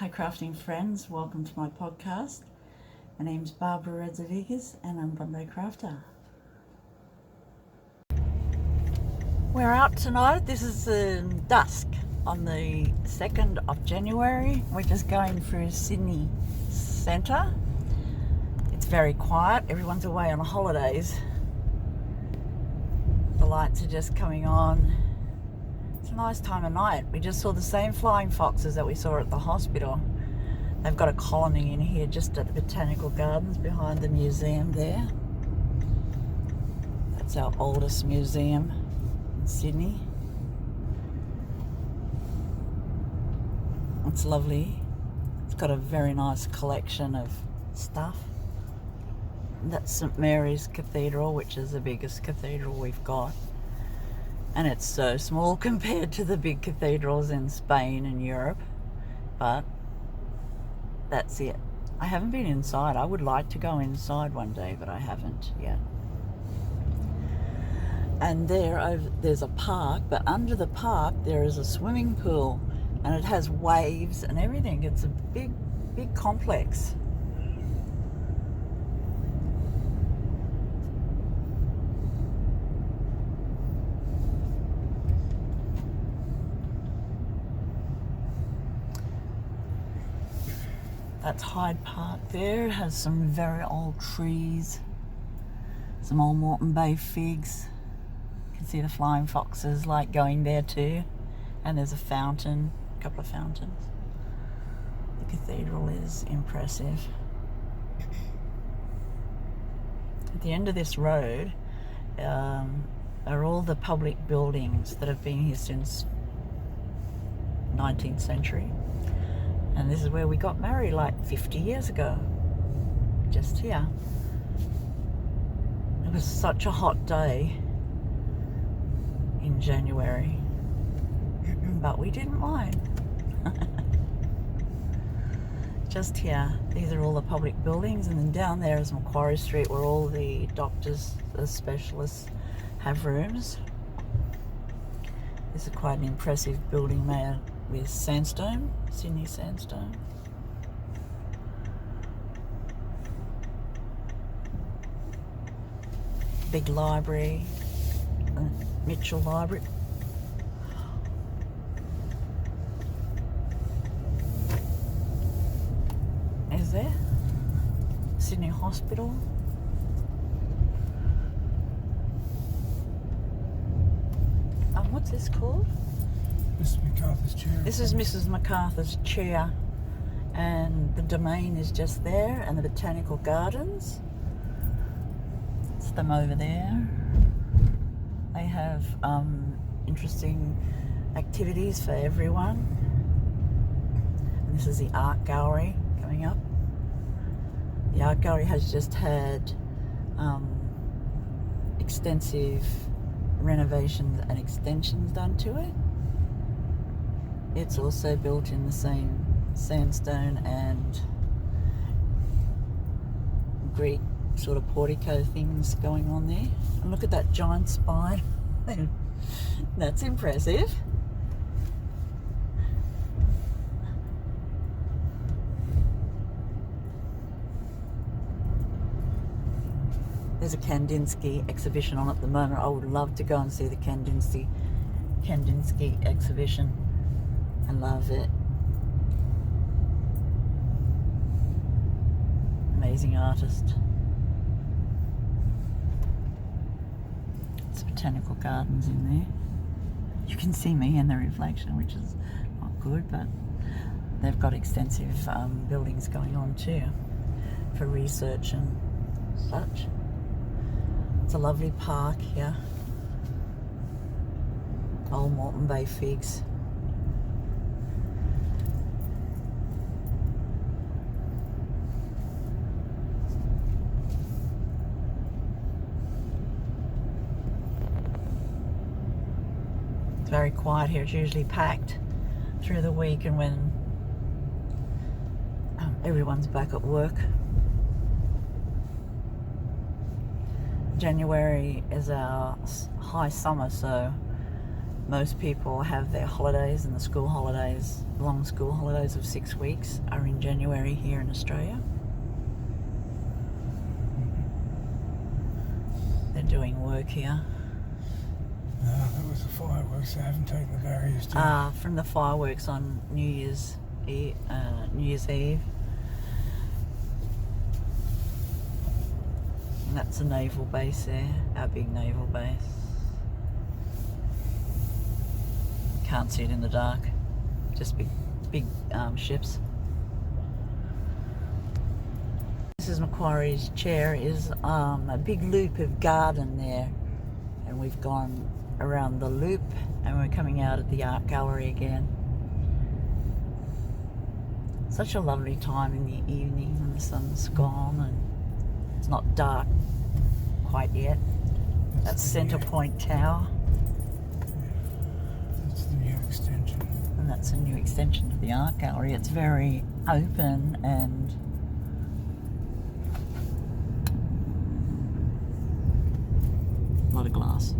Hi crafting friends, welcome to my podcast. My name's Barbara Radzevicius and I'm Bondi Crafter. We're out tonight. This is dusk on the 2nd of January. We're just going through Sydney Centre. It's very quiet. Everyone's away on holidays. The lights are just coming on. It's a nice time of night. We just saw the same flying foxes that we saw at the hospital. They've got a colony in here just at the Botanical Gardens behind the museum there. That's our oldest museum in Sydney. It's lovely. It's got a very nice collection of stuff. That's St Mary's Cathedral, which is the biggest cathedral we've got. And it's so small compared to the big cathedrals in Spain and Europe. But that's it. I haven't been inside. I would like to go inside one day, but I haven't yet. And there's a park, but under the park there is a swimming pool, and it has waves and everything. It's a big complex. That's Hyde Park there. It has some very old trees, some old Moreton Bay figs. You can see the flying foxes like going there too. And there's a fountain, a couple of fountains. The cathedral is impressive. At the end of this road are all the public buildings that have been here since 19th century. And this is where we got married like 50 years ago, just here. It was such a hot day in January, but we didn't mind. Just here. These are all the public buildings, and then down there is Macquarie Street, where all the doctors, the specialists, have rooms. This is quite an impressive building made with sandstone, Sydney sandstone. Big library, Mitchell Library. Is there? Sydney Hospital. What's this called? Mrs. MacArthur's chair. This is Mrs. MacArthur's chair, and the domain is just there, and the Botanical Gardens. It's them over there. They have interesting activities for everyone. And this is the art gallery coming up. The art gallery has just had extensive renovations and extensions done to it. It's also built in the same sandstone and Greek sort of portico things going on there. And look at that giant spine. That's impressive. There's a Kandinsky exhibition on at the moment. I would love to go and see the Kandinsky exhibition. I love it. Amazing artist. It's Botanical Gardens in there. You can see me in the reflection, which is not good, but they've got extensive buildings going on too for research and such. It's a lovely park here. Old Moreton Bay figs. It's very quiet here. It's usually packed through the week and when everyone's back at work. January is our high summer, so most people have their holidays, and the school holidays, long school holidays of 6 weeks, are in January here in Australia. They're doing work here. No, that was the fireworks. They haven't taken the barriers down. From the fireworks on New Year's Eve. And that's a naval base there, our big naval base. Can't see it in the dark, just big ships. Mrs. Macquarie's chair is a big loop of garden there, and we've gone around the loop and we're coming out at the art gallery again. Such a lovely time in the evening when the sun's gone and it's not dark quite yet. That's Centre Point Tower. That's the new extension. And that's a new extension to the art gallery. It's very open and a lot of glass.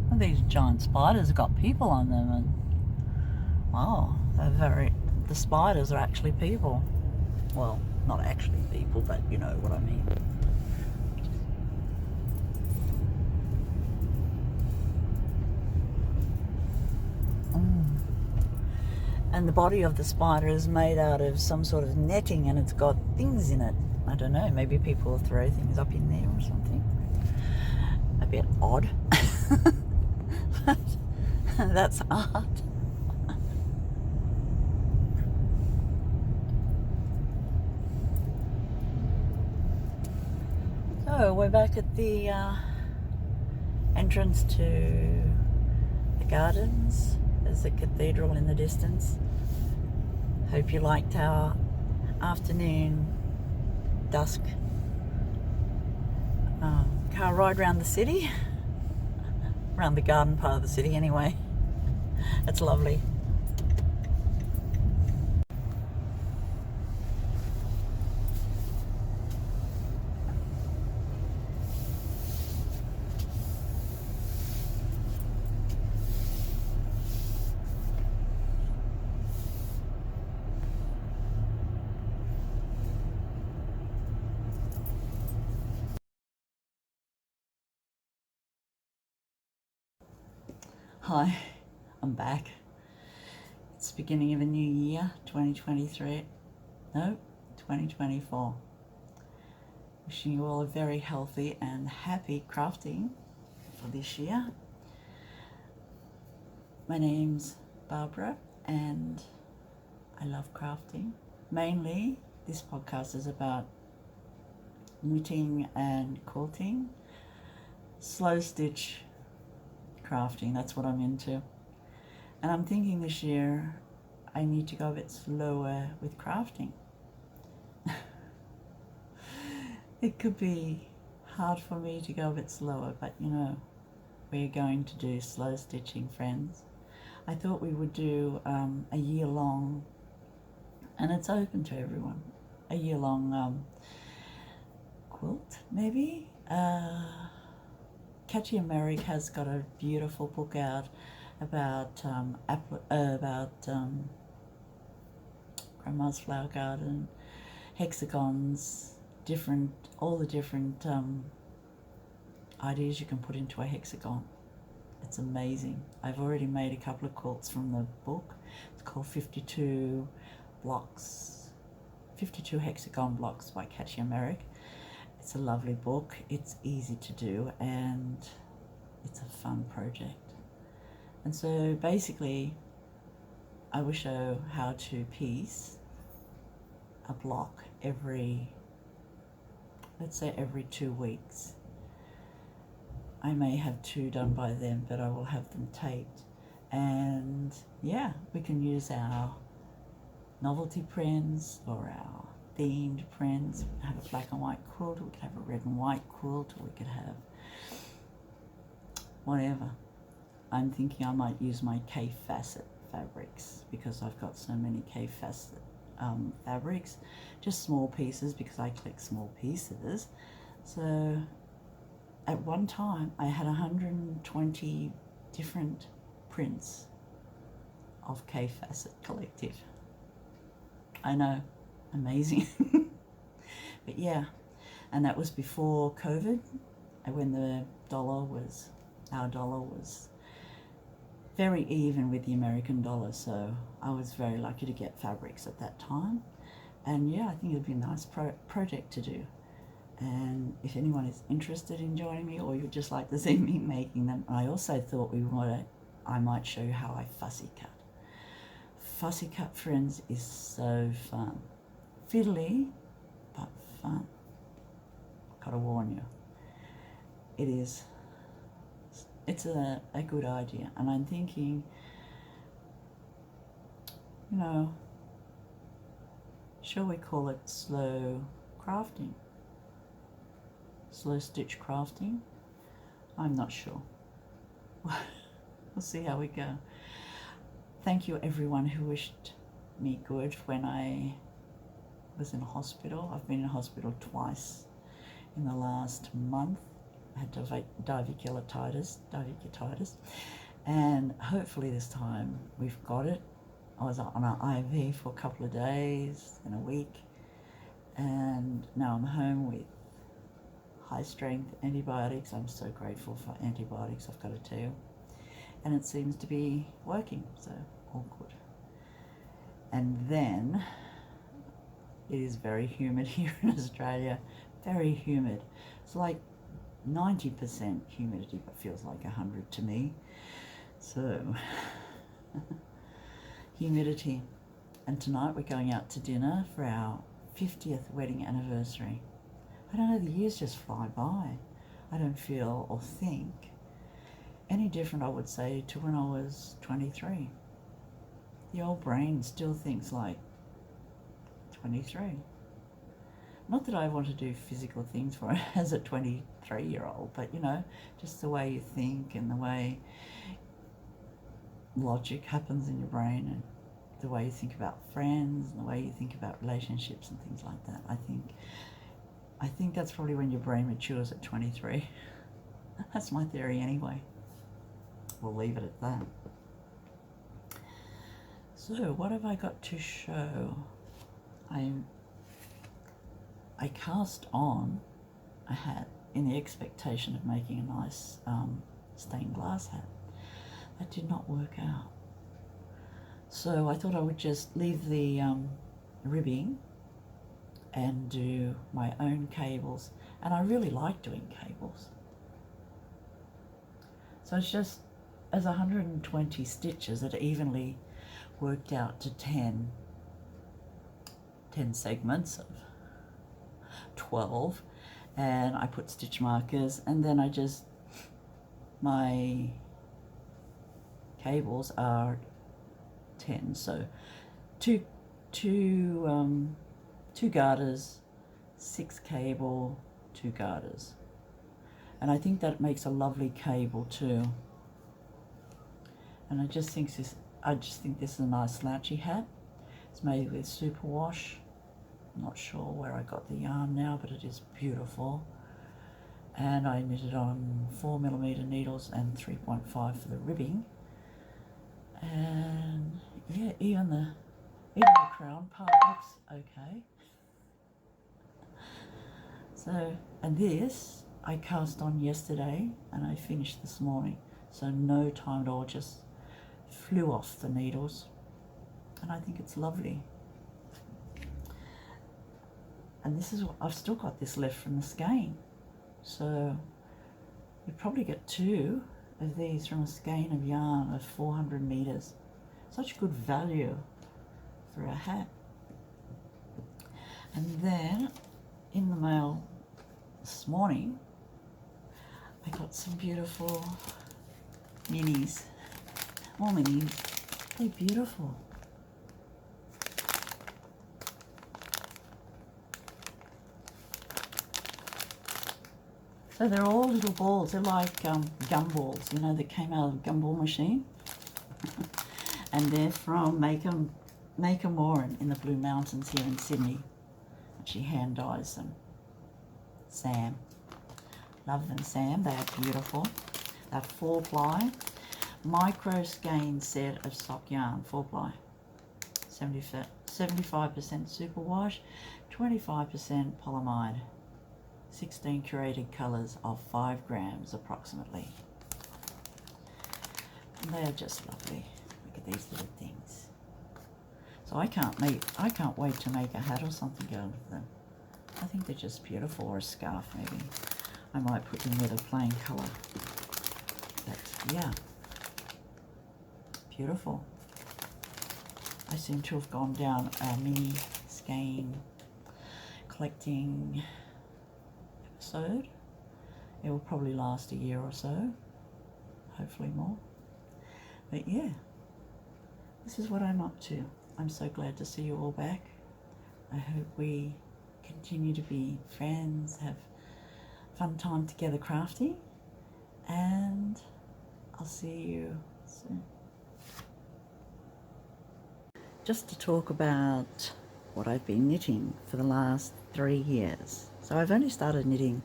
Well, these giant spiders have got people on them, and wow, the spiders are actually people. Well, not actually people, but you know what I mean. And the body of the spider is made out of some sort of netting, and it's got things in it. I don't know, maybe people throw things up in there or something. A bit odd. But that's art. So we're back at the entrance to the gardens. There's a cathedral in the distance. Hope you liked our afternoon dusk car ride around the city, around the garden part of the city anyway. It's lovely. Hi, I'm back. It's the beginning of a new year, 2023. No, 2024. Wishing you all a very healthy and happy crafting for this year. My name's Barbara and I love crafting. Mainly, this podcast is about knitting and quilting, slow stitch crafting. That's what I'm into. And I'm thinking this year I need to go a bit slower with crafting. It could be hard for me to go a bit slower, but you know, we're going to do slow stitching, friends. I thought we would do a year-long, and it's open to everyone, a year-long quilt, maybe. Catchy America has got a beautiful book out about Grandma's Flower Garden, hexagons, all the different ideas you can put into a hexagon. It's amazing. I've already made a couple of quilts from the book. It's called 52 Hexagon Blocks by Catchy America. It's a lovely book. It's easy to do and it's a fun project. And so basically I will show how to piece a block let's say every 2 weeks. I may have 2 done by then, but I will have them taped. And yeah, we can use our novelty prints or our themed prints. We could have a black and white quilt, or we could have a red and white quilt, or we could have whatever. I'm thinking I might use my K-Facet fabrics because I've got so many K-Facet fabrics, just small pieces because I collect small pieces. So at one time I had 120 different prints of K-Facet Collective. I know, amazing. But yeah, and that was before COVID, and when our dollar was very even with the American dollar, so I was very lucky to get fabrics at that time. And yeah, I think it'd be a nice project to do. And if anyone is interested in joining me, or you'd just like to see me making them, I also thought I might show you how I fussy cut. Fussy cut, friends, is so fun. Fiddly, but fun. Gotta warn you. It's a good idea. And I'm thinking, you know, shall we call it slow crafting? Slow stitch crafting? I'm not sure. We'll see how we go. Thank you everyone who wished me good when I was in hospital. I've been in hospital twice in the last month. I had diverticulitis, and hopefully this time we've got it. I was on an IV for a couple of days and a week, and now I'm home with high strength antibiotics. I'm so grateful for antibiotics, I've got to tell you. And it seems to be working, so all good. And then it is very humid here in Australia, very humid. It's like 90% humidity, but feels like 100 to me. So humidity. And tonight we're going out to dinner for our 50th wedding anniversary. I don't know, the years just fly by. I don't feel or think any different, I would say, to when I was 23. The old brain still thinks like 23. Not that I want to do physical things for it as a 23-year-old, but you know, just the way you think and the way logic happens in your brain, and the way you think about friends and the way you think about relationships and things like that. I think that's probably when your brain matures at 23. That's my theory anyway. We'll leave it at that. So what have I got to show? I cast on a hat in the expectation of making a nice stained glass hat. That did not work out. So I thought I would just leave the ribbing and do my own cables. And I really like doing cables. So it's just, as 120 stitches, it evenly worked out to 10 segments of 12, and I put stitch markers, and then my cables are 10, so two garters, 6 cable, 2 garters, and I think that makes a lovely cable too. And I just think this is a nice slouchy hat. It's made with superwash. I'm not sure where I got the yarn now, but it is beautiful. And I knitted on 4mm needles and 3.5 for the ribbing. And yeah, even the crown part looks okay. So, and this I cast on yesterday and I finished this morning. So no time at all, just flew off the needles. And I think it's lovely. And this is what I've still got this left from the skein. So you probably get 2 of these from a skein of yarn of 400 meters. Such good value for a hat. And then in the mail this morning, I got some beautiful minis. More minis. They're beautiful. So they're all little balls. They're like gumballs, you know, that came out of a gumball machine. And they're from Make 'em Warren in the Blue Mountains here in Sydney. And she hand dyes them. Sam. Love them, Sam. They are beautiful. They're 4-ply. Micro skein set of sock yarn, 4-ply. 75% superwash, 25% polyamide. 16 curated colours of 5 grams approximately. And they are just lovely. Look at these little things. So I can't wait to make a hat or something out of them. I think they're just beautiful, or a scarf maybe. I might put them with a plain colour. But yeah, beautiful. I seem to have gone down a mini skein collecting episode. It will probably last a year or so, hopefully more. But yeah, this is what I'm up to. I'm so glad to see you all back. I hope we continue to be friends, have fun time together crafting, and I'll see you soon. Just to talk about what I've been knitting for the last 3 years. So I've only started knitting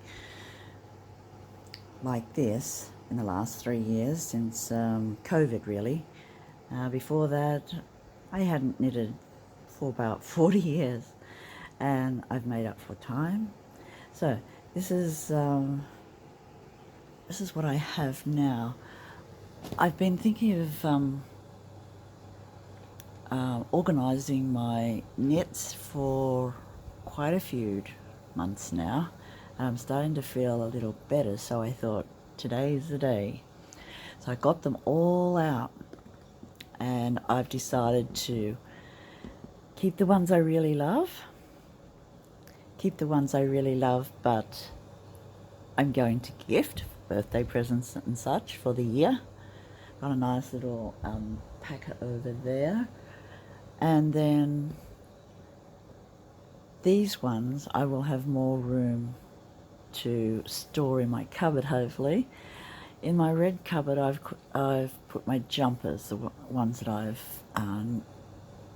like this in the last 3 years, since COVID really. Before that I hadn't knitted for about 40 years, and I've made up for time. So this is what I have now. I've been thinking of organising my knits for quite a few months now, and I'm starting to feel a little better, so I thought today's the day. So I got them all out, and I've decided to keep the ones I really love, but I'm going to gift birthday presents and such for the year. Got a nice little packet over there. And then these ones I will have more room to store in my cupboard, hopefully. In my red cupboard I've put my jumpers, the ones that I've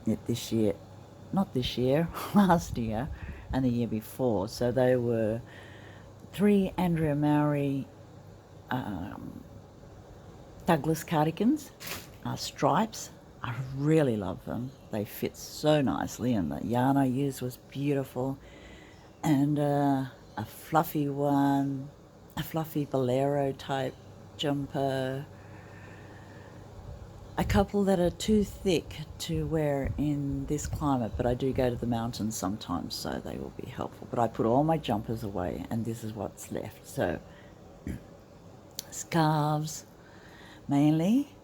knit this year, not this year, last year and the year before. So they were 3 Andrea Mowry Douglas cardigans, stripes. I really love them. They fit so nicely, and the yarn I used was beautiful. And a fluffy one, a fluffy bolero type jumper. A couple that are too thick to wear in this climate, but I do go to the mountains sometimes, so they will be helpful. But I put all my jumpers away, and this is what's left. So scarves mainly,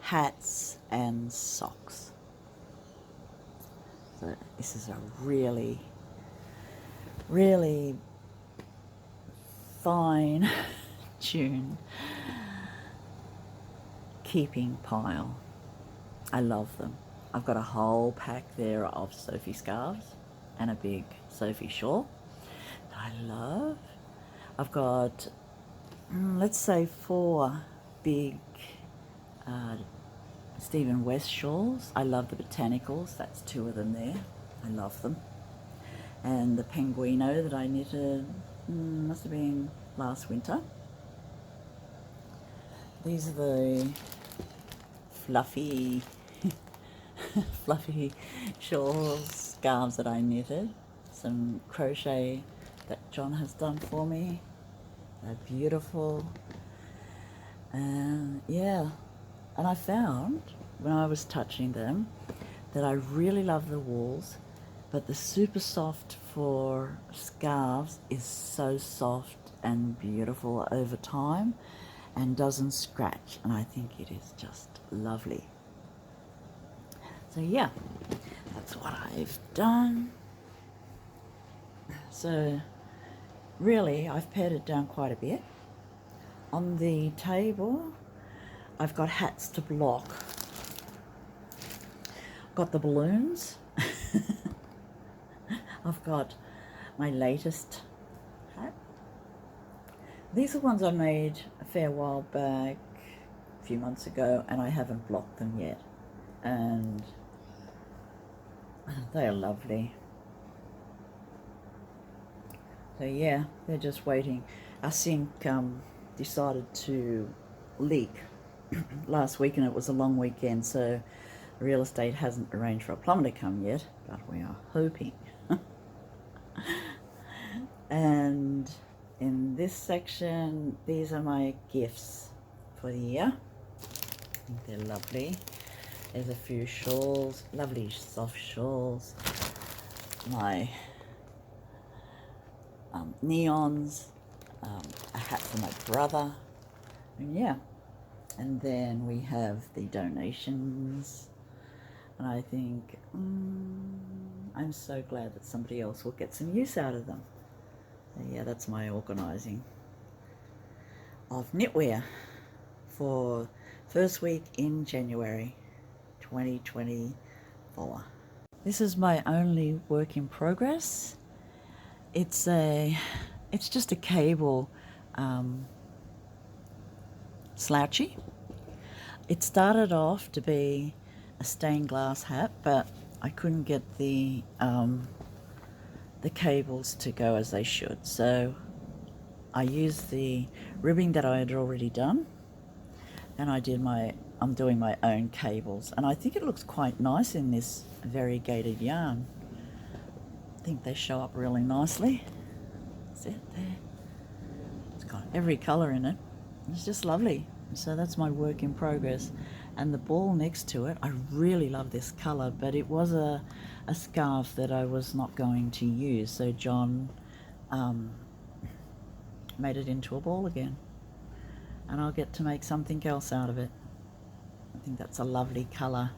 hats and socks. So this is a really, really fine tune keeping pile. I love them. I've got a whole pack there of Sophie scarves and a big Sophie shawl that I love. I've got, let's say 4 big Stephen West shawls. I love the botanicals. That's 2 of them there. I love them. And the Penguino that I knitted, must have been last winter. These are the fluffy fluffy shawls, scarves that I knitted. Some crochet that John has done for me. They're beautiful. And yeah, and I found when I was touching them that I really love the wools, but the super soft for scarves is so soft and beautiful over time and doesn't scratch, and I think it is just lovely. So yeah, that's what I've done. So really I've pared it down quite a bit. On the table I've got hats to block. Got the balloons. I've got my latest hat. These are ones I made a fair while back, a few months ago, and I haven't blocked them yet. And they are lovely. So yeah, they're just waiting. our sink decided to leak last week, and it was a long weekend, so real estate hasn't arranged for a plumber to come yet, but we are hoping. And in this section, these are my gifts for the year. I think they're lovely. There's a few shawls, lovely soft shawls, my neons, a hat for my brother, and yeah. And then we have the donations, and I think I'm so glad that somebody else will get some use out of them. So yeah, that's my organising of knitwear for first week in January 2024. This is my only work in progress. It's just a cable slouchy. It started off to be a stained glass hat, but I couldn't get the cables to go as they should, so I used the ribbing that I had already done, and I'm doing my own cables, and I think it looks quite nice in this variegated yarn. I think they show up really nicely. Is it there? It's got every colour in it. It's just lovely. So that's my work in progress. And the ball next to it, I really love this colour, but it was a scarf that I was not going to use, so John made it into a ball again, and I'll get to make something else out of it. I think that's a lovely colour.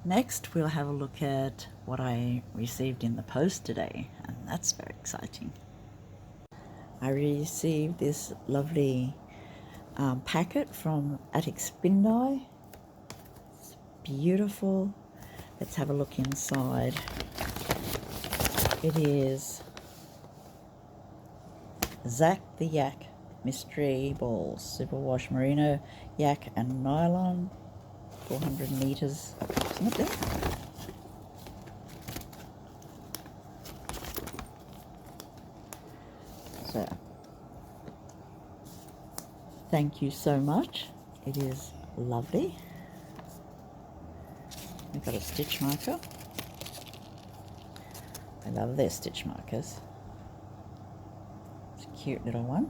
Next, we'll have a look at what I received in the post today, and that's very exciting. I received this lovely packet from Bondi. It's beautiful. Let's have a look inside. It is Zack the Yak mystery balls, superwash merino, yak and nylon, 400 meters approximately. So thank you so much. It is lovely. We've got a stitch marker. I love their stitch markers. It's a cute little one.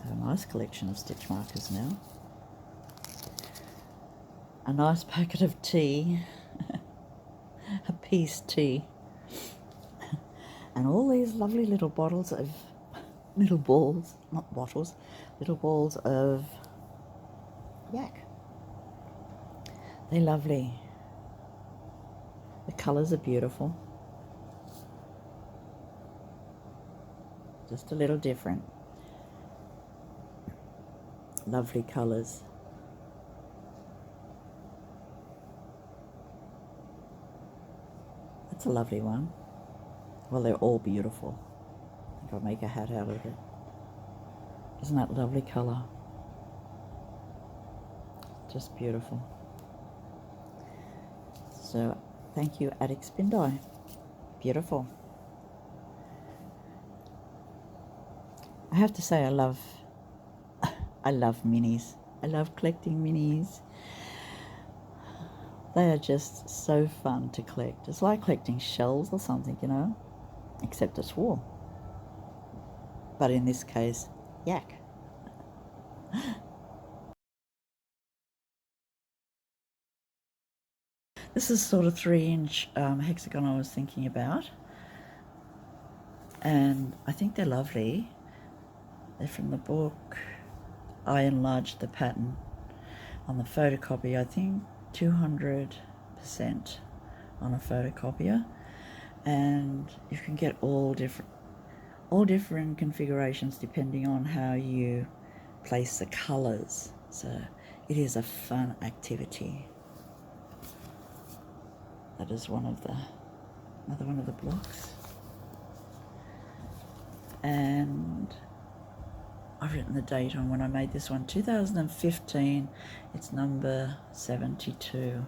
I have a nice collection of stitch markers now. A nice packet of tea. A peace tea. And all these lovely little bottles of, little balls, not bottles, little balls of yak. They're lovely. The colours are beautiful. Just a little different. Lovely colours. That's a lovely one. Well, they're all beautiful. I think I'll make a hat out of it. Isn't that lovely colour? Just beautiful. So, thank you, Bondi. Beautiful. I have to say I love minis. I love collecting minis. They are just so fun to collect. It's like collecting shells or something, you know, except it's wool. But in this case, yak. This is sort of 3-inch hexagon I was thinking about, and I think they're lovely. They're from the book. I enlarged the pattern on the photocopy, I think 200% on a photocopier, and you can get all different configurations depending on how you place the colors. So it is a fun activity. That is another one of the blocks. And I've written the date on when I made this one, 2015. It's number 72.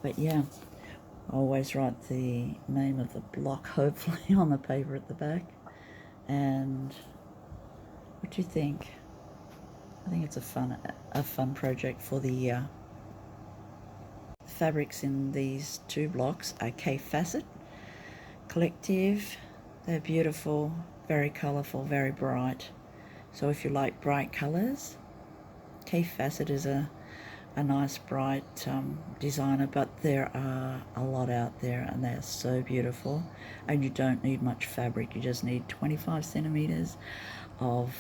But yeah, I always write the name of the block, hopefully, on the paper at the back. And what do you think? I think it's a fun project for the year. The fabrics in these two blocks are K Facet Collective. They're beautiful, very colourful, very bright. So if you like bright colours, K Facet is a nice bright designer, but there are a lot out there and they're so beautiful, and you don't need much fabric. You just need 25 centimeters of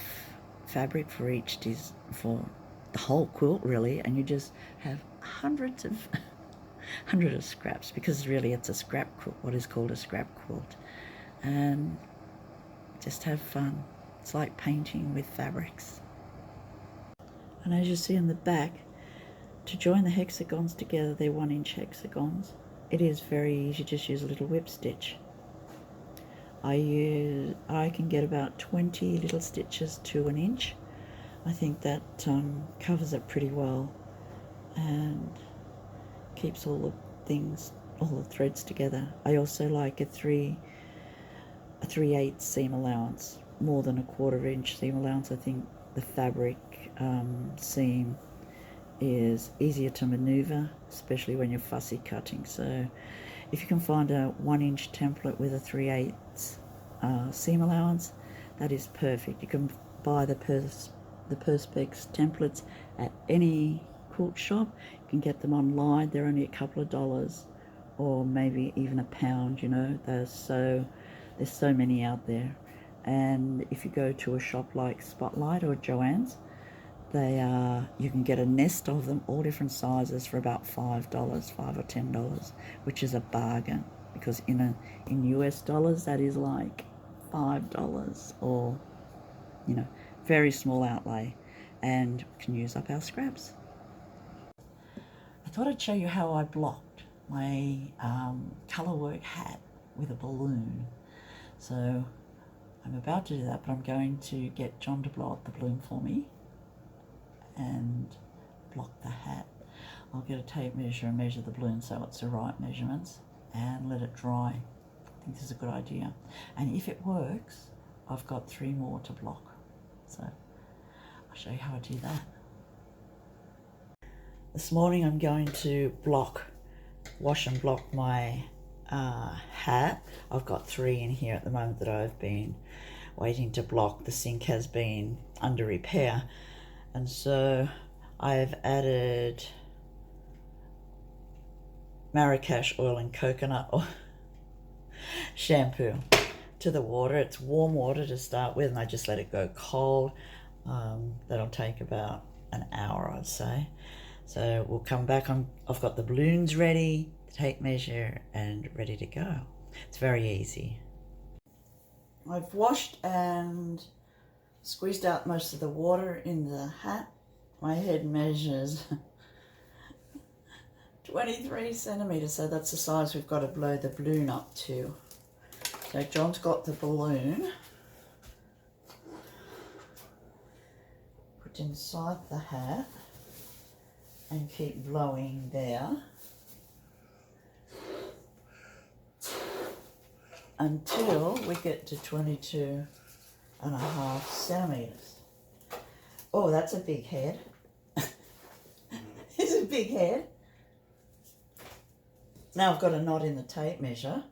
fabric for for the whole quilt, really, and you just have hundreds of scraps, because really it's a scrap quilt, what is called a scrap quilt, and just have fun. It's like painting with fabrics. And as you see in the back, to join the hexagons together, they're 1-inch hexagons. It is very easy, just use a little whip stitch. I can get about 20 little stitches to 1 inch. I think that covers it pretty well and keeps all the threads together. I also like a 3/8 seam allowance, more than a 1/4 inch seam allowance. I think the fabric seam is easier to maneuver, especially when you're fussy cutting. So if you can find a 1-inch template with a 3/8 seam allowance, that is perfect. You can buy the Perspex templates at any quilt shop. You can get them online. They're only a couple of dollars, or maybe even £1. You know, there's so many out there. And if you go to a shop like Spotlight or Joann's, you can get a nest of them, all different sizes, for about $5 or $10, which is a bargain, because in US dollars that is like $5, or, you know, very small outlay, and we can use up our scraps. I thought I'd show you how I blocked my colour work hat with a balloon. So I'm about to do that, but I'm going to get John to blow up the balloon for me and block the hat. I'll get a tape measure and measure the balloon so it's the right measurements, and let it dry. I think this is a good idea. And if it works, I've got 3 more to block. So I'll show you how I do that. This morning I'm going to wash and block my hat. I've got 3 in here at the moment that I've been waiting to block. The sink has been under repair, and so I've added Marrakesh oil and coconut oil shampoo to the water. It's warm water to start with, and I just let it go cold. That'll take about an hour, I'd say. So we'll come back. I've got the balloons ready, the tape measure, and ready to go. It's very easy. I've washed and squeezed out most of the water in the hat. My head measures 23 centimeters, so that's the size we've got to blow the balloon up to. So John's got the balloon put inside the hat and keep blowing there until we get to 22.5 centimeters. Oh, that's a big head. It's a big head. Now I've got a knot in the tape measure.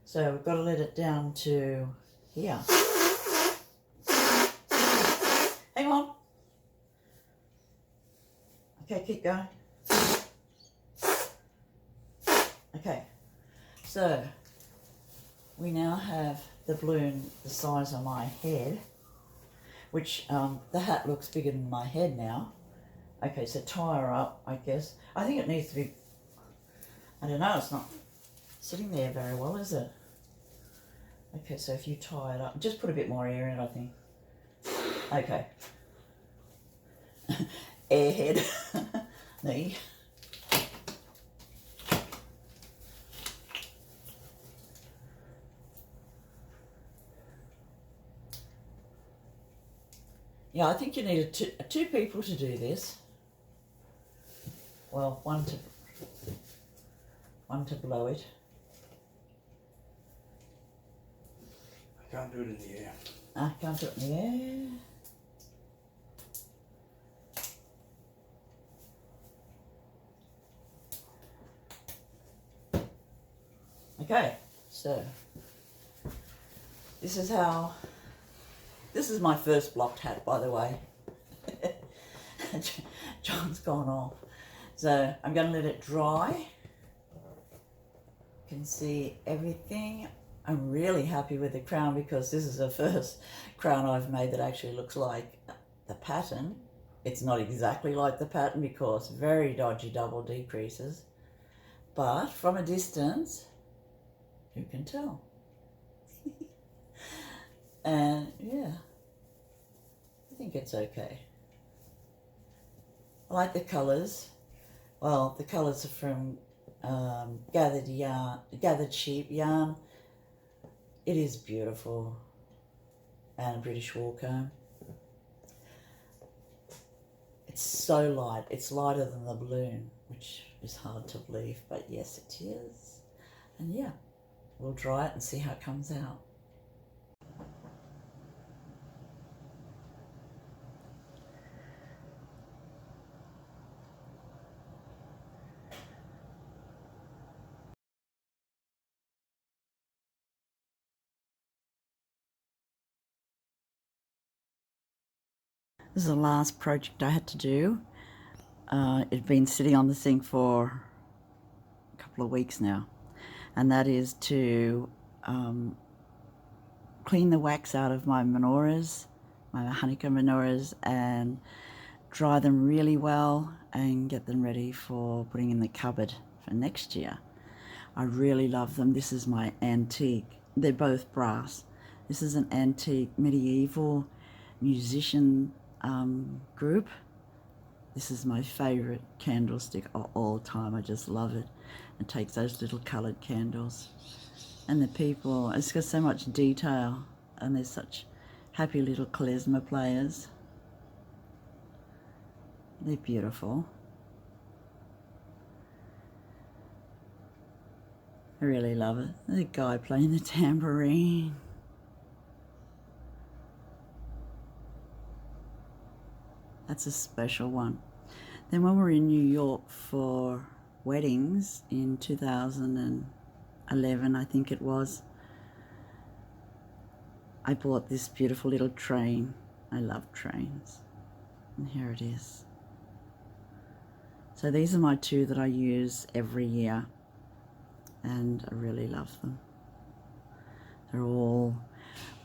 So we've got to let it down to here. Hang on. Okay, keep going. Okay, so we now have the balloon the size of my head, which the hat looks bigger than my head now. Okay, so tie her up, I guess. I think it needs to be, I don't know, it's not sitting there very well, is it? Okay, so if you tie it up, just put a bit more air in it, I think. Okay. Airhead. Knee. Yeah, I think you need two people to do this. Well, one to blow it. I can't do it in the air. I can't do it in the air. Okay, so this is my first blocked hat, by the way. John's gone off. So I'm going to let it dry. You can see everything. I'm really happy with the crown because this is the first crown I've made that actually looks like the pattern. It's not exactly like the pattern because very dodgy double decreases, but from a distance you can tell. And yeah, I think it's okay. I like the colours. Well, the colours are from gathered sheep yarn. It is beautiful, and British wool comb. It's so light. It's lighter than the balloon, which is hard to believe, but yes, it is. And yeah, we'll dry it and see how it comes out. This is the last project I had to do. It's been sitting on the sink for a couple of weeks now, and that is to clean the wax out of my menorahs, my honeycomb menorahs, and dry them really well and get them ready for putting in the cupboard for next year. I really love them. This is my antique. They're both brass. This is an antique medieval musician group. This is my favorite candlestick of all time. I just love it. It takes those little colored candles, and the people, it's got so much detail, and they're such happy little klezmer players. They're beautiful. I really love it. The guy playing the tambourine. That's a special one. Then when we were in New York for weddings in 2011, I think it was, I bought this beautiful little train. I love trains. And here it is. So these are my two that I use every year, and I really love them. They're all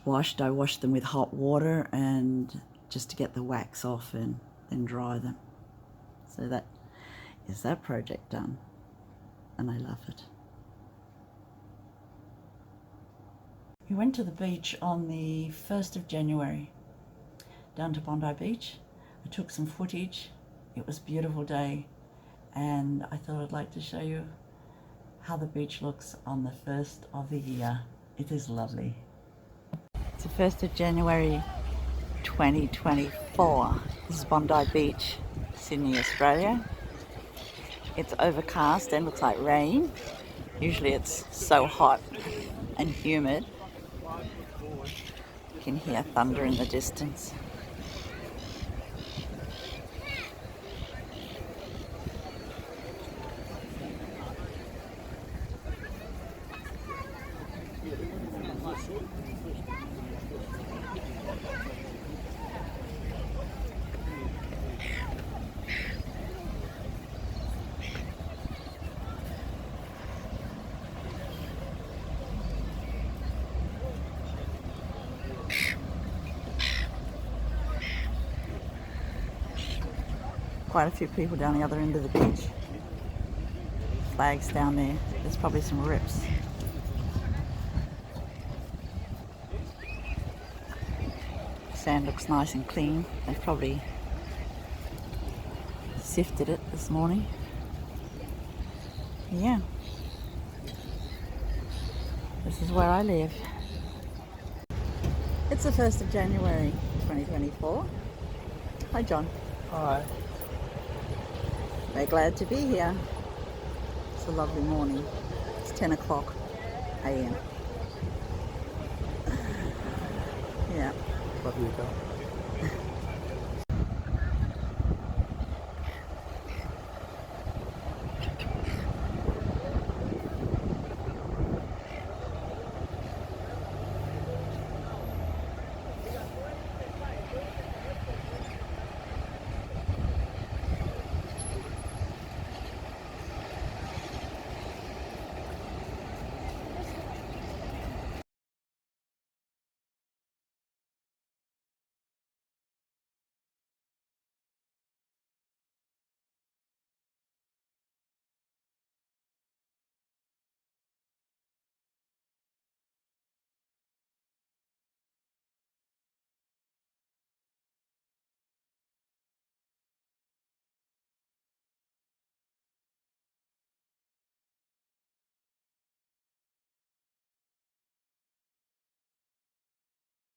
washed. I wash them with hot water and just to get the wax off and then dry them. So that is that project done, and I love it. We went to the beach on the 1st of January, down to Bondi Beach. I took some footage. It was a beautiful day, and I thought I'd like to show you how the beach looks on the 1st of the year. It is lovely. It's the 1st of January 2024. This is Bondi Beach, Sydney, Australia. It's overcast and looks like rain. Usually it's so hot and humid. You can hear thunder in the distance. Quite a few people down the other end of the beach. Flags down there. There's probably some rips. Sand looks nice and clean. They've probably sifted it this morning. Yeah. This is where I live. It's the 1st of January 2024. Hi, John. Alright. We're glad to be here. It's a lovely morning. It's 10 o'clock a.m. Yeah. Love you, girl.